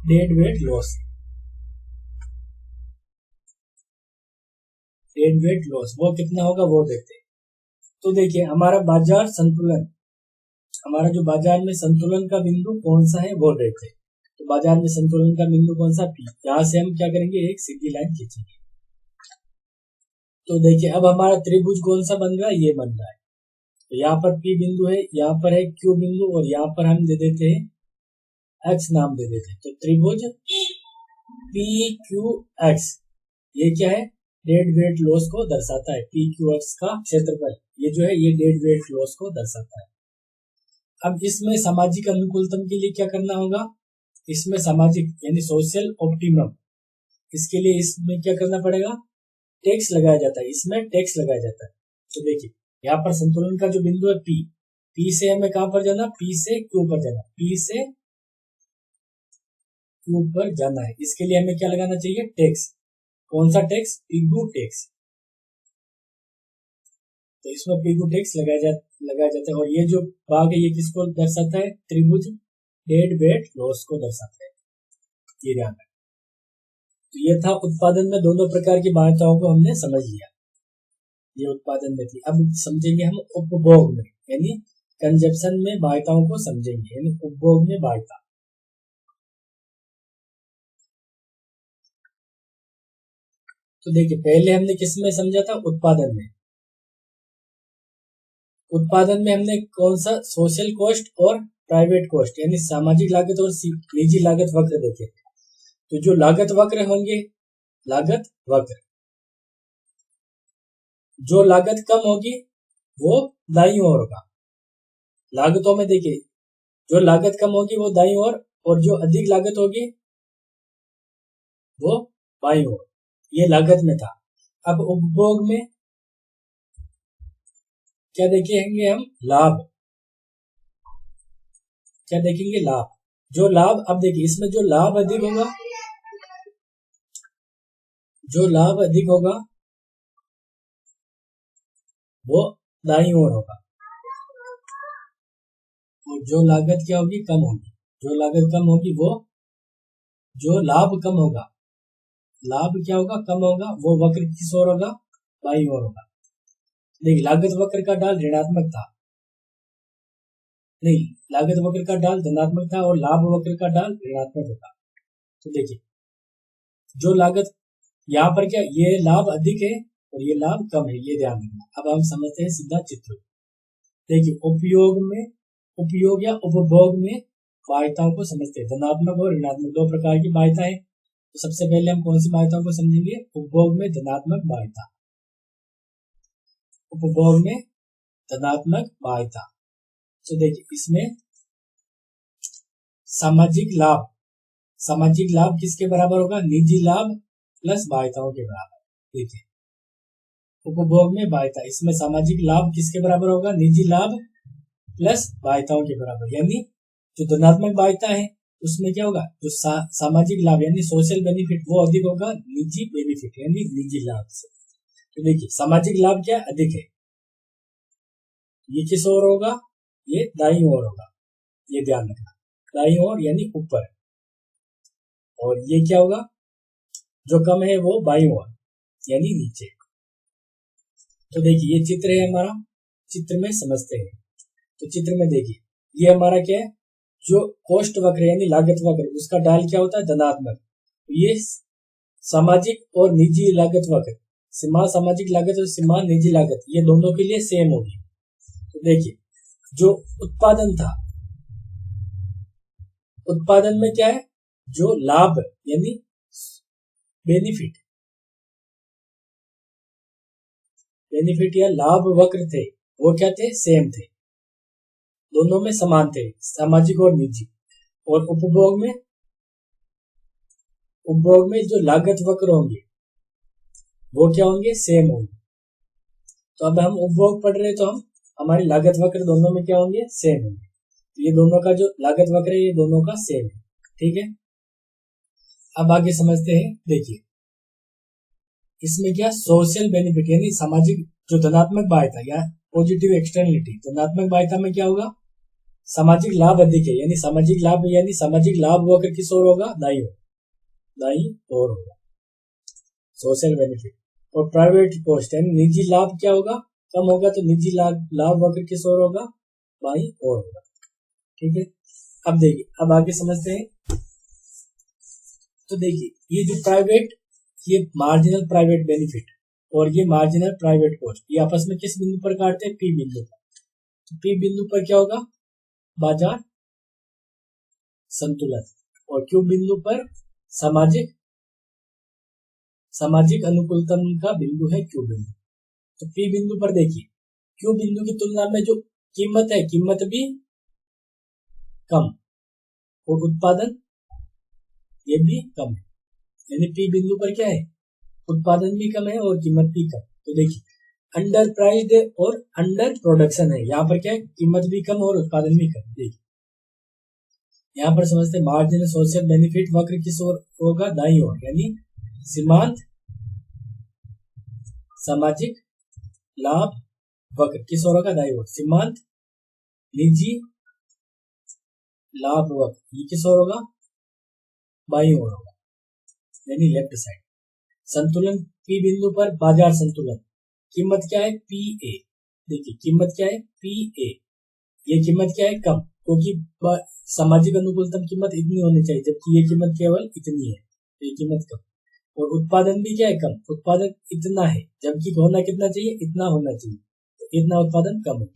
dead weight loss, dead weight loss वो कितना होगा वो देखते हैं। तो देखिए हमारा बाजार संतुलन, हमारा जो बाजार में संतुलन का बिंदु कौन सा है वो देखते हैं। तो बाजार में संतुलन का बिंदु कौन सा पी, यहां से हम क्या करेंगे एक सीधी लाइन खींचेंगे। तो देखिए अब हमारा त्रिभुज कौन सा बन रहा है, ये बन रहा है। तो यहाँ पर पी बिंदु है, यहाँ पर है क्यू बिंदु, और यहाँ पर हम दे देते हैं एक्स नाम दे देते हैं। तो त्रिभुज पी क्यू एक्स ये क्या है डेड वेट लॉस को दर्शाता है, पी क्यू एक्स का क्षेत्रफल ये जो है ये डेड वेट लॉस को दर्शाता है। अब इसमें सामाजिक अनुकूलतम के लिए क्या करना होगा, इसमें सामाजिक यानी सोशल ऑप्टिमम, इसके लिए इसमें क्या करना पड़ेगा टैक्स लगाया जाता है, इसमें टैक्स लगाया जाता है। तो देखिए यहाँ पर संतुलन का जो बिंदु है पी, पी से हमें कहां पर जाना, पी से क्यू पर जाना, पी से क्यू पर जाना है। इसके लिए हमें क्या लगाना चाहिए टैक्स, कौन सा टैक्स पिगू टैक्स। तो इसमें पिगू टैक्स लगाया जाता है। और ये जो भाग है ये किसको दर्शाता है, त्रिभुज डेड वेट लॉस को दर्शाता है, ये ध्यान रखें। तो ये था उत्पादन में दोनों प्रकार की बाध्यताओं को हमने समझ लिया, ये उत्पादन में थी। अब समझेंगे हम उपभोग में, यानी कंजप्शन में बाध्यताओं को समझेंगे, यानी उपभोग में बाध्यता। तो देखिए पहले हमने किस में समझा था, उत्पादन में। उत्पादन में हमने कौन सा सोशल कॉस्ट और प्राइवेट कॉस्ट यानी सामाजिक लागत और निजी लागत वक्र देखे। तो जो लागत वक्र होंगे, लागत वक्र, जो लागत कम होगी वो दाईं ओर होगा। लागतों में देखिए जो लागत कम होगी वो दाईं ओर, और जो अधिक लागत होगी वो बाईं ओर, ये लागत में था। अब उपभोग में क्या देखेंगे हम, लाभ, क्या देखेंगे लाभ। जो लाभ, अब देखिए इसमें जो लाभ अधिक होगा, जो लाभ अधिक होगा वो दाईं ओर होगा, और जो लागत क्या होगी कम होगी, जो लागत कम होगी वो, जो लाभ कम होगा, लाभ क्या होगा कम होगा, वो वक्र किस ओर होगा, बाईं ओर होगा। देखिए लागत वक्र का ढाल ऋणात्मक था, नहीं लागत वक्र का ढाल धनात्मक था और लाभ वक्र का ढाल ऋणात्मक होगा। तो देखिए जो लागत यहाँ पर क्या, ये लाभ अधिक है और ये लाभ कम है, ये ध्यान रखना। अब हम समझते हैं सीधा चित्र। देखिए उपयोग या उपभोग में बाध्यताओं को समझते हैं, धनात्मक और ऋणात्मक दो प्रकार की बाध्यता है। तो सबसे पहले हम कौन सी बाध्यताओं को समझेंगे, उपभोग में धनात्मक बाध्यता, उपभोग में धनात्मक बाध्यता। तो देखिए इसमें सामाजिक लाभ, सामाजिक लाभ किसके बराबर होगा? निजी लाभ प्लस बाध्यताओं के बराबर। देखिए उपभोग में बाध्यता, इसमें सामाजिक लाभ किसके बराबर होगा? निजी लाभ प्लस बाध्यताओं के बराबर। यानी जो धनात्मक बाध्यता है उसमें क्या होगा? जो सामाजिक लाभ यानी सोशल बेनिफिट वो अधिक होगा निजी बेनिफिट यानी निजी लाभ से। तो देखिए सामाजिक लाभ क्या अधिक है, ये किस ओर होगा? ये दाईं ओर होगा, ये ध्यान रखना, दाईं ओर यानी ऊपर। और ये क्या होगा? जो कम है वो बाईं ओर यानी नीचे। तो देखिए ये चित्र है हमारा, चित्र में समझते हैं। तो चित्र में देखिए ये हमारा क्या है? जो कोष्ठ वक्र यानी लागत वक्र, उसका डाल क्या होता है? धनात्मक। ये सामाजिक और निजी लागत वक्र, सीमा सामाजिक लागत और सीमा निजी लागत, ये दोनों के लिए सेम होगी। तो देखिए जो उत्पादन था, उत्पादन में क्या है? जो लाभ यानी बेनिफिट, बेनिफिट या लाभ वक्र थे वो क्या थे? सेम थे, दोनों में समान थे, सामाजिक और निजी। और उपभोग में, उपभोग में जो लागत वक्र होंगे वो क्या होंगे? सेम होंगे। तो अब हम उपभोग पढ़ रहे तो हम हमारी लागत वक्र दोनों में क्या होंगे? सेम होंगे। तो ये दोनों का जो लागत वक्र है ये दोनों का सेम है, ठीक है। अब आगे समझते हैं। देखिए इसमें क्या? सोशल बेनिफिट यानी सामाजिक, जो धनात्मक बाध्यता या पॉजिटिव एक्सटर्नलिटी, धनात्मक बाध्यता में क्या होगा? सामाजिक लाभ अधिक है, यानी सामाजिक लाभ यानी सामाजिक लाभ वक्र किस ओर होगा? दाईं ओर, दाईं ओर होगा सोशल बेनिफिट। और प्राइवेट कॉस्ट यानी निजी लाभ क्या होगा? कम होगा। तो निजी लाभ वक्र किस ओर होगा? बाईं ओर होगा, ठीक है। अब देखिए अब आगे समझते हैं। तो देखिए ये जो प्राइवेट, ये मार्जिनल प्राइवेट बेनिफिट और ये मार्जिनल प्राइवेट कॉस्ट, ये आपस में किस बिंदु पर काटते हैं? पी बिंदु पर। तो पी बिंदु पर क्या होगा? बाजार संतुलन। और क्यू बिंदु पर सामाजिक, सामाजिक अनुकूलतम का बिंदु है क्यू बिंदु। तो पी बिंदु पर देखिए क्यू बिंदु की तुलना में जो कीमत है, कीमत भी कम और उत्पादन ये भी कम है। यानी पी बिंदु पर क्या है? उत्पादन भी कम है और कीमत भी कम। तो देखिए अंडर प्राइस्ड और अंडर प्रोडक्शन है, यहाँ पर क्या है? कीमत भी कम और उत्पादन भी कम। देखिए यहाँ पर समझते हैं मार्जिनल सोशल बेनिफिट वक्र किस ओर होगा? दाईं ओर, यानी सीमांत सामाजिक लाभ वक्र किस ओर होगा? दाईं ओर। सीमांत निजी लाभ वक्र ये किस ओर होगा? बाईं ओर होगा, यानी लेफ्ट साइड। संतुलन पी बिंदु पर बाजार संतुलन, कीमत क्या है? P A. देखिए कीमत क्या है? P A. ये कीमत क्या है? कम, क्योंकि सामाजिक अनुकूलतम कीमत इतनी होनी चाहिए जबकि ये कीमत केवल इतनी है, तो ये कीमत कम। और उत्पादन भी क्या है? कम, उत्पादन इतना है जबकि होना कितना चाहिए? इतना होना चाहिए, तो इतना उत्पादन कम है।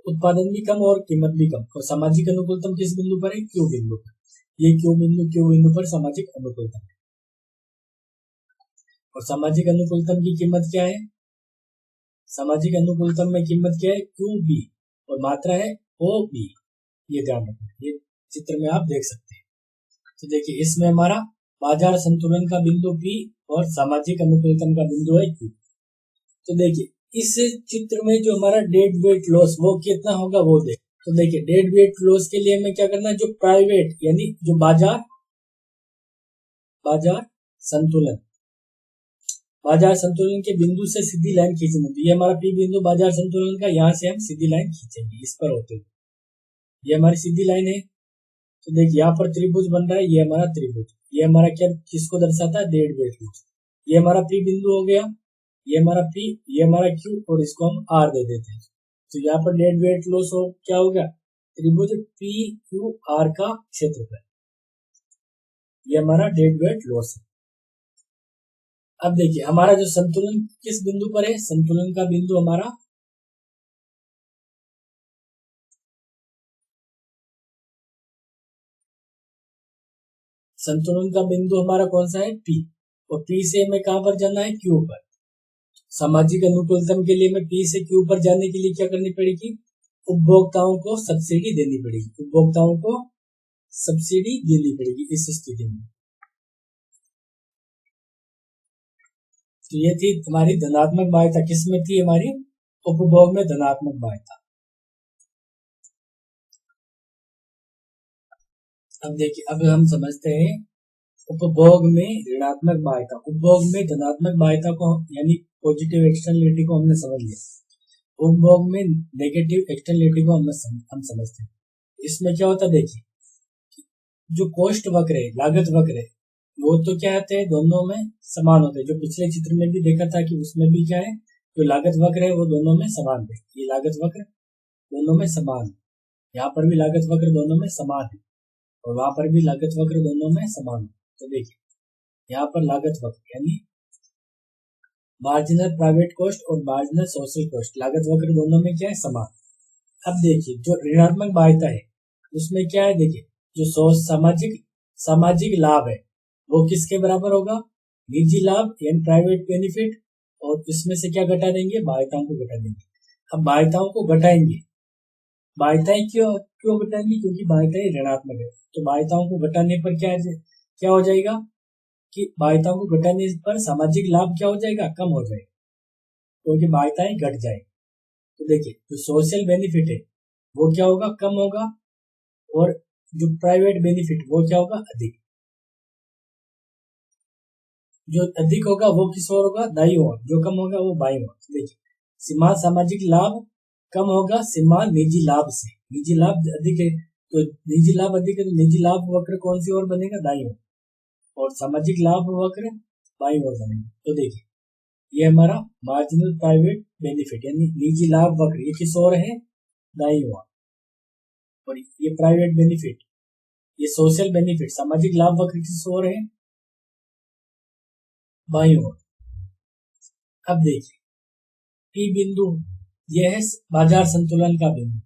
उत्पादन भी कम और कीमत भी कम। और सामाजिक अनुकूलतम किस बिंदु पर है? क्यू बिंदु पर। ये क्यू बिंदु पर सामाजिक अनुकूलतम है। और सामाजिक अनुकूलतम की कीमत क्या है? सामाजिक अनुकूलतम में कीमत क्या है? क्यू बी और मात्रा है ओ बी। ये ध्यान रखना, ये चित्र में आप देख सकते हैं। तो देखिए इसमें हमारा बाजार संतुलन का बिंदु पी और सामाजिक अनुकूलतम का बिंदु है क्यू। तो देखिए इस चित्र में जो हमारा डेड वेट लॉस वो कितना होगा वो देख। तो देखिए डेड वेट लॉस के लिए हमें क्या करना है? जो प्राइवेट यानी जो बाजार, बाजार संतुलन, बाजार संतुलन के बिंदु से सीधी लाइन खींचनी होती है। ये हमारा पी बिंदु बाजार संतुलन का, यहाँ से हम सीधी लाइन खींचेंगे इस पर होते हुए। ये हमारी सीधी लाइन है। तो देखिए यहाँ पर त्रिभुज बन रहा है, ये हमारा त्रिभुज, ये हमारा क्या किसको दर्शाता है? Dead weight loss. ये हमारा पी बिंदु हो गया, ये हमारा पी, ये हमारा क्यू और इसको हम आर दे देते हैं। तो यहाँ पर डेड वेट लॉस हो क्या होगा? त्रिभुज पी क्यू आर का क्षेत्रफल, ये हमारा डेड वेट लॉस है। अब देखिए हमारा जो संतुलन किस बिंदु पर है? संतुलन का बिंदु हमारा संतुलन का बिंदु हमारा कौन सा है? पी। और पी से हमें कहां पर जाना है? क्यू पर। सामाजिक अनुकूलतम के लिए हमें पी से क्यू पर जाने के लिए क्या करनी पड़ेगी? उपभोक्ताओं को सब्सिडी देनी पड़ेगी, उपभोक्ताओं को सब्सिडी देनी पड़ेगी इस स्थिति में। तो ये थी हमारी धनात्मक बाध्यता, किसमें थी हमारी, उपभोग में धनात्मक बाध्यता। अब देखिए, अब हम समझते हैं उपभोग में ऋणात्मक बाध्यता। उपभोग में धनात्मक बाध्यता को यानी पॉजिटिव एक्सटर्नलिटी को हमने समझ लिया, उपभोग में नेगेटिव एक्सटर्नलिटी को हम समझते हैं। इसमें क्या होता है, देखिए जो कॉस्ट वक्र है, लागत वक्र है, वो तो क्या होते हैं, दोनों में समान होते हैं। जो पिछले चित्र में भी देखा था कि उसमें भी क्या है, जो लागत वक्र है वो दोनों में समान है। ये लागत वक्र दोनों में समान है, यहाँ पर भी लागत वक्र दोनों में समान है और वहां पर भी लागत वक्र दोनों में समान है। तो देखिए यहाँ पर लागत वक्र यानी मार्जिनल प्राइवेट कॉस्ट और मार्जिनल सोशल कॉस्ट, लागत वक्र दोनों में क्या है, समान। अब देखिए जो ऋणात्मक बाध्यता है उसमें क्या है, देखिए जो सामाजिक लाभ है वो किसके बराबर होगा, निजी लाभ यानी प्राइवेट बेनिफिट, और इसमें से क्या घटा देंगे, बाध्यताओं को घटा देंगे। अब बाध्यताओं को घटाएंगे, बाध्यताएं क्यों घटाएंगे, क्योंकि बाध्यताएं ऋणात्मक है। तो बाध्यताओं को घटाने पर क्या हो जाएगा कि बाध्यताओं को घटाने पर सामाजिक लाभ क्या हो जाएगा, कम हो जाएगा, क्योंकि बाध्यताएं घट जाएगी। तो देखिए जो सोशल बेनिफिट है वो क्या होगा, कम होगा, और जो प्राइवेट बेनिफिट वो क्या होगा, अधिक। जो अधिक होगा वो किस ओर होगा, दाईं ओर, जो कम होगा वो बाईं ओर। देखिए सीमांत सामाजिक लाभ कम होगा सीमांत निजी लाभ से, निजी लाभ अधिक है तो निजी लाभ अधिक है तो निजी लाभ वक्र कौन सी ओर बनेगा, दाईं ओर, और सामाजिक लाभ वक्र बाईं ओर बनेगा। तो देखिए ये हमारा मार्जिनल प्राइवेट बेनिफिट यानी निजी लाभ वक्र ये किस ओर है, दाईं ओर, और ये प्राइवेट बेनिफिट, ये सोशल बेनिफिट, सामाजिक लाभ वक्र किस ओर है, बाईं ओर। अब देखिए पी बिंदु यह है बाजार संतुलन का बिंदु।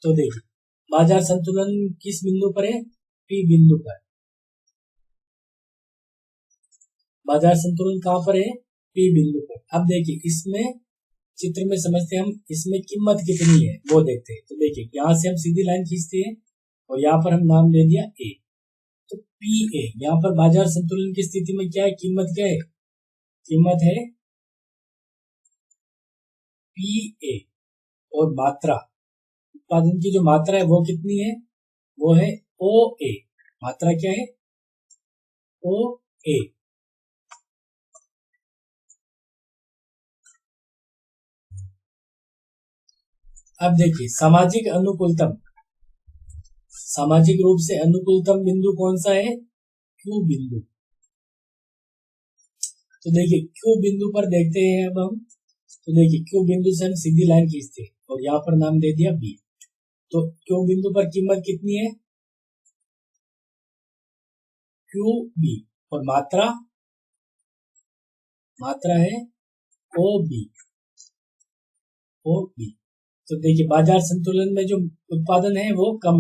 तो देखिए बाजार संतुलन किस बिंदु पर है, पी बिंदु पर। बाजार संतुलन कहां पर है, पी बिंदु पर। अब देखिए इसमें चित्र में समझते हैं हम, इसमें कीमत कितनी है वो देखते हैं। तो देखिए यहां से हम सीधी लाइन खींचते हैं और यहाँ पर हम नाम दे दिया ए, तो पी ए, यहाँ पर बाजार संतुलन की स्थिति में क्या है, कीमत क्या है, कीमत है पी ए, और मात्रा, उत्पादन की जो मात्रा है वो कितनी है, वो है ओ ए, मात्रा क्या है, ओ ए। अब देखिए सामाजिक अनुकूलतम, सामाजिक रूप से अनुकूलतम बिंदु कौन सा है, क्यू बिंदु। तो देखिए क्यू बिंदु पर देखते हैं अब हम। तो देखिए क्यू बिंदु से हम सीधी लाइन खींचते हैं और यहाँ पर नाम दे दिया बी। तो क्यू बिंदु पर कीमत कितनी है, क्यू बी, और मात्रा है ओ बी, ओ बी। तो देखिए बाजार संतुलन में जो उत्पादन है वो कम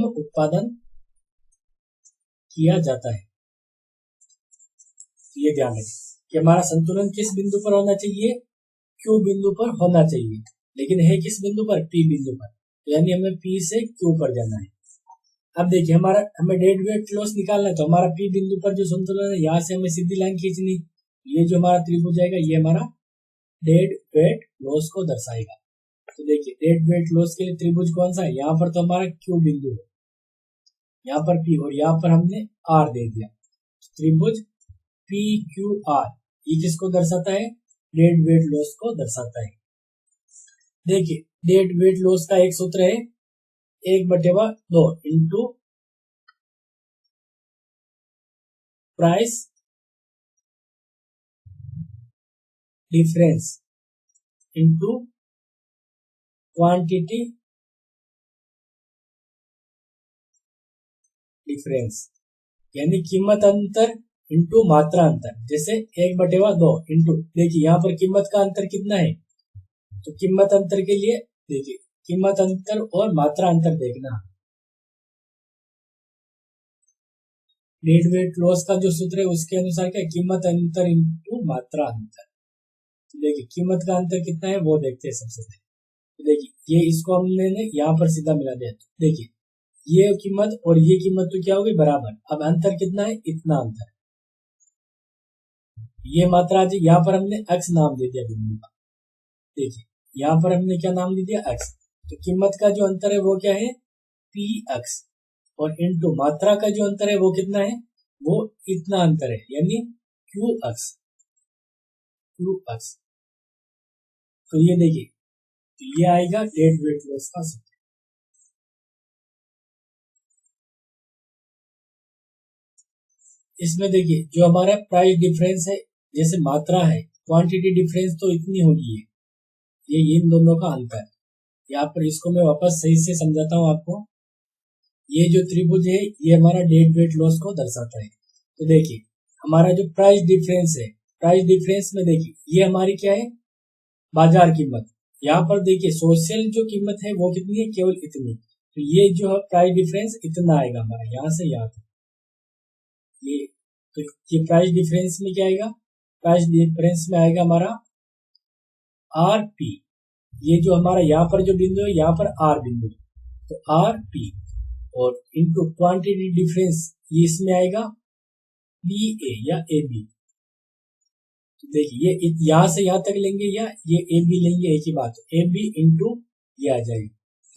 उत्पादन किया जाता है। ये ध्यान रखें कि हमारा संतुलन किस बिंदु पर होना चाहिए, क्यू बिंदु पर होना चाहिए, लेकिन है किस बिंदु पर, पी बिंदु पर। यानी हमें पी से क्यू पर जाना है। अब देखिए हमें डेड वेट लॉस निकालना है, तो हमारा पी बिंदु पर जो संतुलन है यहाँ से हमें सीधी लाइन खींचनी, ये जो हमारा त्रिभुज आएगा ये हमारा डेड वेट लॉस को दर्शाएगा। तो देखिए डेड वेट लॉस के लिए त्रिभुज कौन सा है, यहाँ पर तो हमारा क्यू बिंदु है, यहाँ पर पी, और यहाँ पर हमने आर दे दिया। त्रिभुज पी क्यू आर ये किसको दर्शाता है, डेड वेट लॉस को दर्शाता है। देखिए डेड वेट लॉस का एक सूत्र है 1/2 into price difference into quantity difference, यानी कीमत अंतर इंटू मात्रा अंतर। जैसे 1/2 इंटू, देखिए यहाँ पर कीमत का अंतर कितना है, तो कीमत अंतर के लिए देखिए कीमत अंतर और मात्रा अंतर देखना। डेड वेट लॉस का जो सूत्र है उसके अनुसार क्या, कीमत अंतर इंटू मात्रा अंतर। तो देखिए कीमत का अंतर कितना है वो देखते हैं सबसे पहले। तो देखिए ये इसको हमने यहाँ पर सीधा मिला दिया। देखिए ये कीमत और ये कीमत तो क्या होगी बराबर। अब अंतर कितना है, इतना अंतर। ये मात्रा आज यहाँ पर हमने x नाम दे दिया बिंदु का। देखिए यहाँ पर हमने क्या नाम दे दिया, x। तो कीमत का जो अंतर है वो क्या है, px, और इनटू मात्रा का जो अंतर है वो कितना है, वो इतना अंतर है, यानी qx। तो ये देखिए, तो ये आएगा डेड वेट लॉस का सूत्र। इसमें देखिए जो हमारा प्राइस डिफरेंस है, जैसे मात्रा है, क्वांटिटी डिफरेंस तो इतनी होगी, ये इन दोनों का अंतर। यहाँ पर इसको मैं वापस सही से समझाता हूँ आपको। ये जो त्रिभुज है ये हमारा डेड वेट लॉस को दर्शाता है। तो देखिए हमारा जो प्राइस डिफरेंस है, प्राइस डिफरेंस में देखिए ये हमारी क्या है, बाजार कीमत। यहाँ पर देखिए सोशल जो कीमत है वो कितनी है, केवल इतनी। तो ये जो है प्राइस डिफरेंस इतना आएगा हमारा, यहाँ से यहाँ तक ये। तो ये प्राइस डिफरेंस में क्या आएगा, प्राइस डिफरेंस में आएगा हमारा आर पी। ये जो हमारा यहाँ पर जो बिंदु है, यहाँ पर आर बिंदु, तो आर पी, और इनटू क्वांटिटी डिफरेंस ये इसमें आएगा बी ए या ए बी। तो देखिए ये यहाँ से यहाँ तक लेंगे या ये ए बी लेंगे, एक ही बात, ए बी इंटू ये आ जाएगा।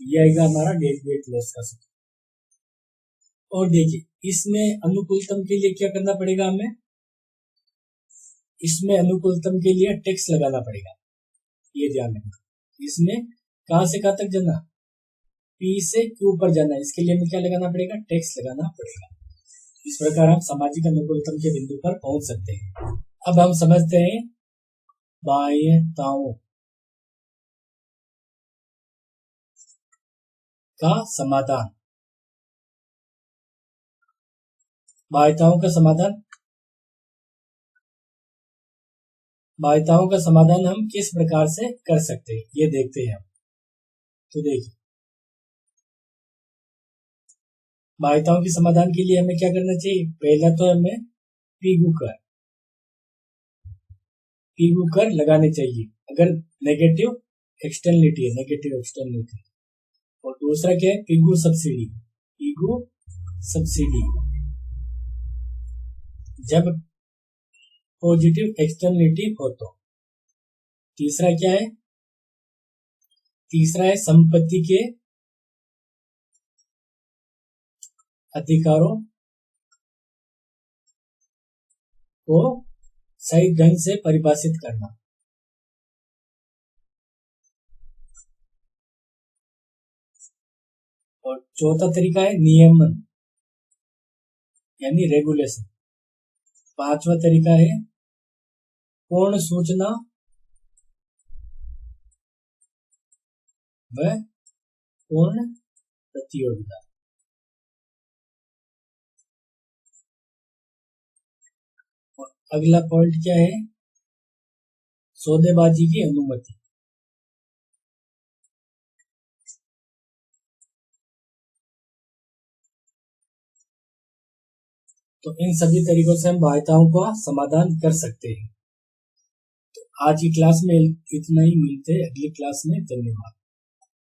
तो ये आएगा हमारा डेड वेट लॉस का सूत्र। और देखिए इसमें अनुकूलतम के लिए क्या करना पड़ेगा हमें, इसमें अनुकूलतम के लिए टैक्स लगाना पड़ेगा, ये ध्यान रखना। इसमें कहां से कहां तक जाना, P से Q पर जाना, इसके लिए हमें क्या लगाना पड़ेगा, टैक्स लगाना पड़ेगा। इस प्रकार हम सामाजिक अनुकूलतम के बिंदु पर पहुंच सकते हैं। अब हम समझते हैं बाह्यताओं का समाधान। बाह्यताओं का समाधान, बाह्यताओं का समाधान हम किस प्रकार से कर सकते हैं ये देखते हैं हम। तो देखिए बाह्यताओं के समाधान के लिए हमें क्या करना चाहिए, पहला तो हमें पीगू कर लगाने चाहिए अगर नेगेटिव एक्सटर्नलिटी है, नेगेटिव एक्सटर्नलिटी। और दूसरा क्या है, पीगू सब्सिडी जब पॉजिटिव एक्सटर्नलिटी हो तो। तीसरा क्या है, तीसरा है संपत्ति के अधिकारों को सही ढंग से परिभाषित करना। और चौथा तरीका है नियमन यानी रेगुलेशन। पांचवा तरीका है पूर्ण सूचना व पूर्ण प्रतियोगिता। अगला पॉइंट क्या है, सौदेबाजी की अनुमति। तो इन सभी तरीकों से हम बाह्यताओं का समाधान कर सकते हैं। तो आज की क्लास में इतना ही, मिलते हैं अगली क्लास में। धन्यवाद।